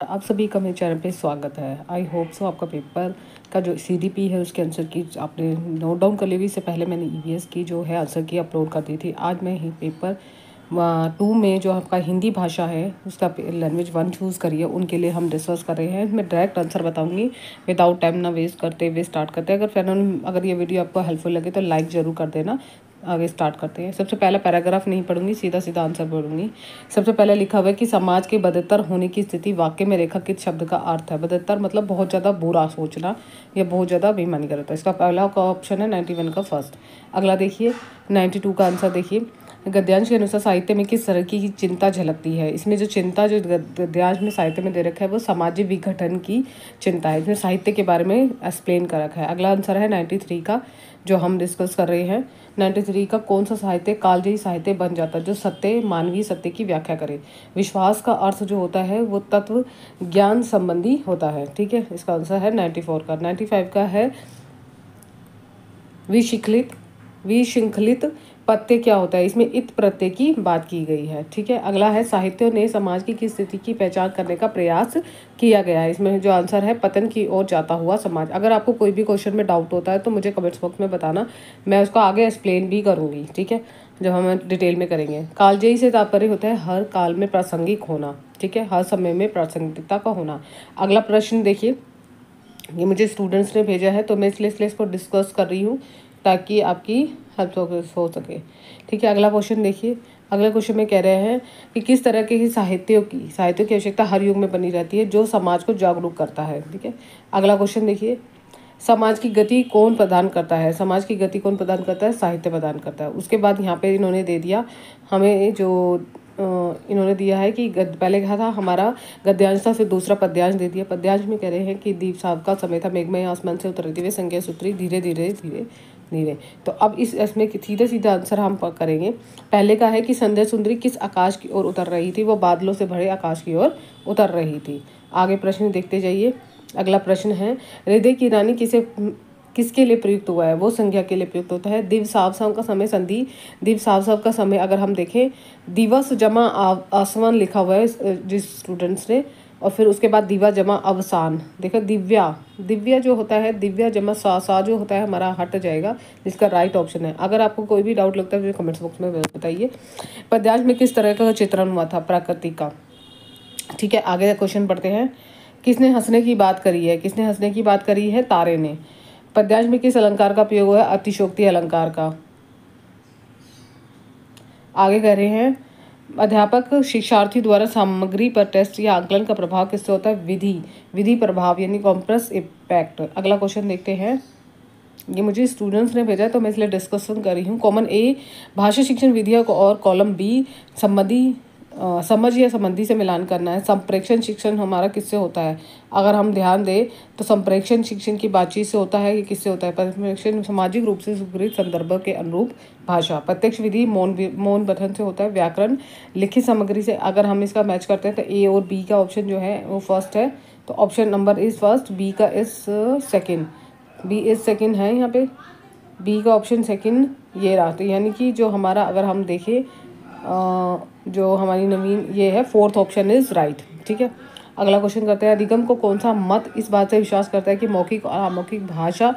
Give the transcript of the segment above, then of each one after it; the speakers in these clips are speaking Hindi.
आप सभी का मेरे चैनल पे स्वागत है। आई होप सो आपका पेपर का जो सीडीपी है उसके आंसर की आपने नोट डाउन कर ली हुई। इससे पहले मैंने ईवीएस की जो है आंसर की अपलोड कर दी थी। आज मैं ही पेपर 2 में जो आपका हिंदी भाषा है उसका लैंग्वेज 1 चूज़ करिए, उनके लिए हम डिस्कस कर रहे हैं। मैं डायरेक्ट आंसर बताऊंगी विदाउट टाइम ना वेस्ट करते हुए स्टार्ट करते हैं। अगर ये वीडियो आपको हेल्पफुल लगे तो लाइक ज़रूर कर देना। आगे स्टार्ट करते हैं। सबसे पहला पैराग्राफ नहीं पढ़ूंगी, सीधा सीधा आंसर पढ़ूंगी। सबसे पहले लिखा हुआ है कि समाज के बदतर होने की स्थिति वाक्य में रेखांकित शब्द का अर्थ है। बदतर मतलब बहुत ज़्यादा बुरा सोचना या बहुत ज़्यादा बेईमानी करता है। इसका पहला का ऑप्शन है 91 का फर्स्ट। अगला देखिए 92 का आंसर देखिए। गद्यांश के अनुसार साहित्य में किस तरह की चिंता झलकती है। इसमें जो चिंता जो गद्यांश में साहित्य में दे रखा है वो सामाजिक विघटन की चिंता है। इसमें साहित्य के बारे में एक्सप्लेन कर रखा है। अगला आंसर है 93 का जो हम डिस्कस कर रहे हैं। 93 का कौन सा साहित्य कालजयी साहित्य बन जाता है। जो सत्य मानवीय सत्य की व्याख्या करे। विश्वास का अर्थ जो होता है वो तत्व ज्ञान संबंधी होता है। ठीक है, इसका आंसर है 94 का। 95 का है विशृंखलित पत्ते क्या होता है। इसमें इत प्रत्यय की बात की गई है। ठीक है, अगला है साहित्य ने समाज की किस स्थिति की पहचान करने का प्रयास किया गया है। इसमें जो आंसर है पतन की ओर जाता हुआ समाज। अगर आपको कोई भी क्वेश्चन में डाउट होता है तो मुझे कमेंट्स बॉक्स में बताना, मैं उसको आगे एक्सप्लेन भी करूँगी। ठीक है, जब हम डिटेल में करेंगे। कालजयी से तात्पर्य होता है हर काल में प्रासंगिक होना। ठीक है, हर समय में प्रासंगिकता का होना। अगला प्रश्न देखिए, ये मुझे स्टूडेंट्स ने भेजा है तो मैं इसलिए इसको डिस्कस कर रही हूँ ताकि आपकी हेल्प हो सके। ठीक है, अगला क्वेश्चन देखिए। अगला क्वेश्चन में कह रहे हैं कि किस तरह के ही साहित्यों की आवश्यकता हर युग में बनी रहती है जो समाज को जागरूक करता है। ठीक है, अगला क्वेश्चन देखिए। समाज की गति कौन प्रदान करता है। समाज की गति कौन प्रदान करता है। साहित्य प्रदान करता है। उसके बाद यहाँ पे इन्होंने दे दिया हमें जो इन्होंने दिया है कि पहले कहा था हमारा गद्यांश था, फिर दूसरा पद्यांश दे दिया। पद्यांश में कह रहे हैं कि दीप साहब का समय था, मेघमय आसमान से उतर दिए संज्ञा सूत्री धीरे धीरे धीरे धीरे। तो अब इसमें सीधा सीधा आंसर हम करेंगे। पहले का है कि संध्या सुंदरी किस आकाश की ओर उतर रही थी। वो बादलों से भरे आकाश की ओर उतर रही थी। आगे प्रश्न देखते जाइए। अगला प्रश्न है हृदय की रानी किसके लिए प्रयुक्त हुआ है। वो संज्ञा के लिए प्रयुक्त होता है। दिव साव का समय संधि। दिव साव का समय अगर हम देखें दिवस जमा आसमान लिखा हुआ है जिस स्टूडेंट्स ने, और फिर उसके बाद दिवा जमा अवसान। देखो दिव्या जो होता है दिव्या जमा सा जो होता है हमारा हट जाएगा, जिसका राइट ऑप्शन है। अगर आपको कोई भी डाउट लगता है तो कमेंट्स बॉक्स में बताइए। पद्यांश में किस तरह का चित्रण हुआ था प्रकृति का। ठीक है, आगे क्वेश्चन पढ़ते हैं। किसने हंसने की बात करी है। किसने हंसने की बात करी है। तारे ने। पद्यांश में किस अलंकार का प्रयोग हुआ है। अतिशोक्ति अलंकार का। आगे कह रहे हैं अध्यापक शिक्षार्थी द्वारा सामग्री पर टेस्ट या आंकलन का प्रभाव किससे होता है। विधि प्रभाव यानी कॉम्प्रेस इम्पैक्ट। अगला क्वेश्चन देखते हैं। ये मुझे स्टूडेंट्स ने भेजा तो मैं इसलिए डिस्कशन कर रही हूँ। कॉमन ए भाषा शिक्षण विधियों को और कॉलम बी समझ या संबंधी से मिलान करना है। संप्रेक्षण शिक्षण हमारा किससे होता है। अगर हम ध्यान दें तो संप्रेक्षण शिक्षण की बातचीत से होता है कि किससे होता है। संप्रेक्षण सामाजिक रूप से सुगृहित संदर्भ के अनुरूप भाषा। प्रत्यक्ष विधि मौन बथन से होता है। व्याकरण लिखित सामग्री से। अगर हम इसका मैच करते हैं तो ए और बी का ऑप्शन जो है वो फर्स्ट है, तो option number is first, B का is second. B is second है यहाँ पे, बी का ऑप्शन सेकेंड ये रहा। तो यानी कि जो हमारा अगर हम देखें जो हमारी नवीन ये है फोर्थ ऑप्शन इज राइट। ठीक है, अगला क्वेश्चन करते हैं। अधिगम को कौन सा मत इस बात से विश्वास करता है कि मौखिक और अमौखिक भाषा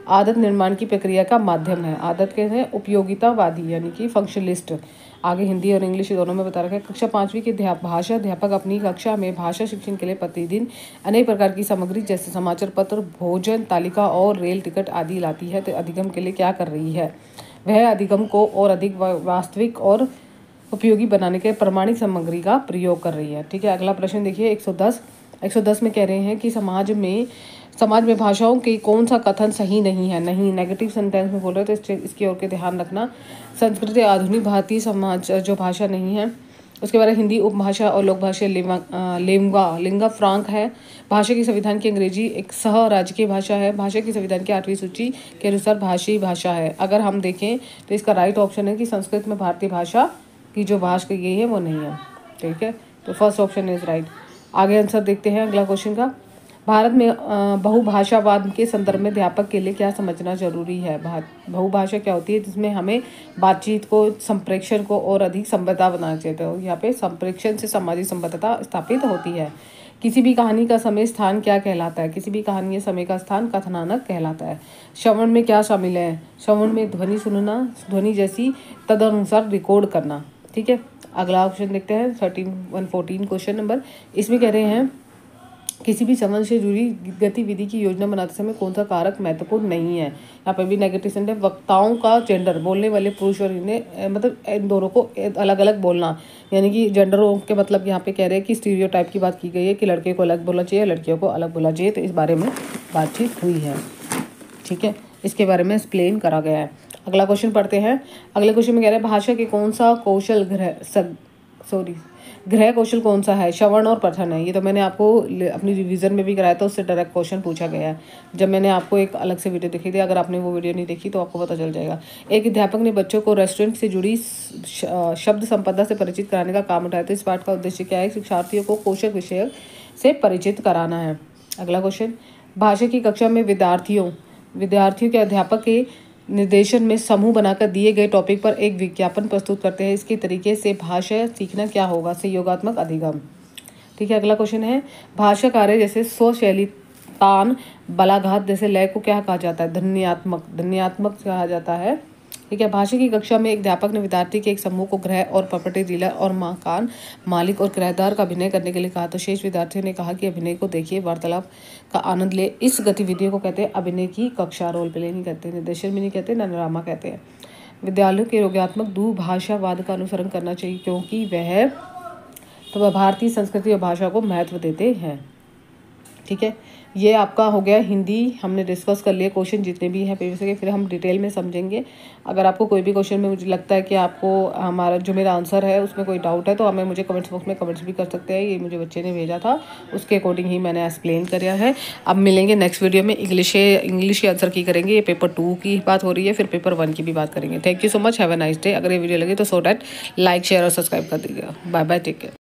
आदत निर्माण की प्रक्रिया का माध्यम है। आदत के हैं उपयोगितावादी यानी कि फंक्शनलिस्ट। आगे हिंदी और इंग्लिश दोनों में बता रखा है। कक्षा 5वीं के भाषा अध्यापक अपनी कक्षा में भाषा शिक्षण के लिए प्रतिदिन अनेक प्रकार की सामग्री जैसे समाचार पत्र, भोजन तालिका और रेल टिकट आदि लाती है। तो अधिगम के लिए क्या कर रही है। वह अधिगम को और अधिक वास्तविक और उपयोगी बनाने के प्रमाणिक सामग्री का प्रयोग कर रही है। ठीक है, अगला प्रश्न देखिए 110 में कह रहे हैं कि समाज में भाषाओं के कौन सा कथन सही नहीं है। नहीं नेगेटिव सेंटेंस में बोल रहे तो इसकी ओर के ध्यान रखना। संस्कृत आधुनिक भारतीय समाज जो भाषा नहीं है। उसके बाद हिंदी उपभाषा और लोक भाषा लिंगा फ्रांक है। भाषा की संविधान की अंग्रेजी एक सह राजकीय भाषा है। भाषा की संविधान की 8वीं सूची के अनुसार भाषी भाषा है। अगर हम देखें तो इसका राइट ऑप्शन है कि संस्कृत में भारतीय भाषा की जो भाषा की गई है वो नहीं है। ठीक है, तो फर्स्ट ऑप्शन इज राइट। आगे आंसर देखते हैं अगला क्वेश्चन का। भारत में बहुभाषावाद के संदर्भ में अध्यापक के लिए क्या समझना जरूरी है। बहुभाषा क्या होती है जिसमें हमें बातचीत को संप्रेक्षण को और अधिक संबद्धता बनाना चाहिए। तो यहाँ पे संप्रेक्षण से सामाजिक संबद्धता स्थापित होती है। किसी भी कहानी का समय स्थान क्या कहलाता है? किसी भी कहानी या समय का स्थान कथानक कहलाता है। श्रवण में क्या शामिल है? श्रवण में ध्वनि सुनना, ध्वनि जैसी तदनुसार रिकॉर्ड करना। ठीक है, अगला क्वेश्चन देखते हैं 114 क्वेश्चन नंबर। इसमें कह रहे हैं किसी भी श्रवण से जुड़ी गतिविधि की योजना बनाते समय कौन सा कारक महत्वपूर्ण नहीं है? यहाँ पे भी नेगेटिव सेंटेंस। वक्ताओं का जेंडर, बोलने वाले पुरुष और इन्हें मतलब इन दोनों को अलग अलग बोलना, यानी कि जेंडरों के मतलब यहाँ पे कह रहे हैं कि स्टीरियोटाइप की बात की गई है कि लड़के को अलग बोलना चाहिए, लड़कियों को अलग बोलना चाहिए। तो इस बारे में बातचीत हुई है। ठीक है, इसके बारे में एक्सप्लेन करा गया है। अगला क्वेश्चन पढ़ते हैं। अगले क्वेश्चन में कह रहे हैं भाषा के कौन सा कौशल गृह कौशल कौन सा है? श्रवण और पठन है। ये तो मैंने आपको अपनी रिवीजन में भी कराया था, उससे डायरेक्ट क्वेश्चन पूछा गया है जब मैंने आपको एक अलग से वीडियो दिखी थी। अगर आपने वो वीडियो नहीं देखी तो आपको पता चल जाएगा। एक अध्यापक ने बच्चों को रेस्टोरेंट से जुड़ी शब्द संपदा से परिचित कराने का काम उठाया था। इस पाठ का उद्देश्य क्या है? शिक्षार्थियों को कौशल विषय से परिचित कराना है। अगला क्वेश्चन, भाषा की कक्षा में विद्यार्थियों के अध्यापक के निर्देशन में समूह बनाकर दिए गए टॉपिक पर एक विज्ञापन प्रस्तुत करते हैं। इसके तरीके से भाषा सीखना क्या होगा? सहयोगात्मक अधिगम। ठीक है, अगला क्वेश्चन है भाषा कार्य जैसे स्वशैली, तान, बलाघात जैसे लय को क्या कहा जाता है? ध्वन्यात्मक कहा जाता है। ठीक है, भाषा की कक्षा में एक अध्यापक ने विद्यार्थी के एक समूह को गृह और प्रॉपर्टी डीलर और मकान मालिक और किराएदार का अभिनय करने के लिए कहा। तो शेष विद्यार्थियों ने कहा कि अभिनय को देखिए, वार्तालाप का आनंद ले। इस गतिविधि को कहते हैं अभिनय की कक्षा। रोल प्ले नहीं कहते, निर्देशन भी नहीं कहते, ना ड्रामा कहते हैं। विद्यालयों के योगात्मक दुभाषावाद का अनुसरण करना चाहिए क्योंकि वह भारतीय संस्कृति और भाषा को महत्व देते हैं। ठीक है, ये आपका हो गया हिंदी। हमने डिस्कस कर लिए क्वेश्चन जितने भी हैं प्रीवियस के, फिर हम डिटेल में समझेंगे। अगर आपको कोई भी क्वेश्चन में मुझे लगता है कि आपको हमारा जो मेरा आंसर है उसमें कोई डाउट है तो हमें मुझे कमेंट्स बॉक्स में कमेंट्स भी कर सकते हैं। ये मुझे बच्चे ने भेजा था, उसके अकॉर्डिंग ही मैंने एक्सप्लेन किया है। अब मिलेंगे नेक्स्ट वीडियो में। इंग्लिश के आंसर की करेंगे। ये पेपर 2 की बात हो रही है, फिर पेपर 1 की भी बात करेंगे। Thank you so much, have a nice day. अगर ये वीडियो लगे तो सो डैट लाइक शेयर और सब्सक्राइब कर दीजिएगा। Bye bye, take care.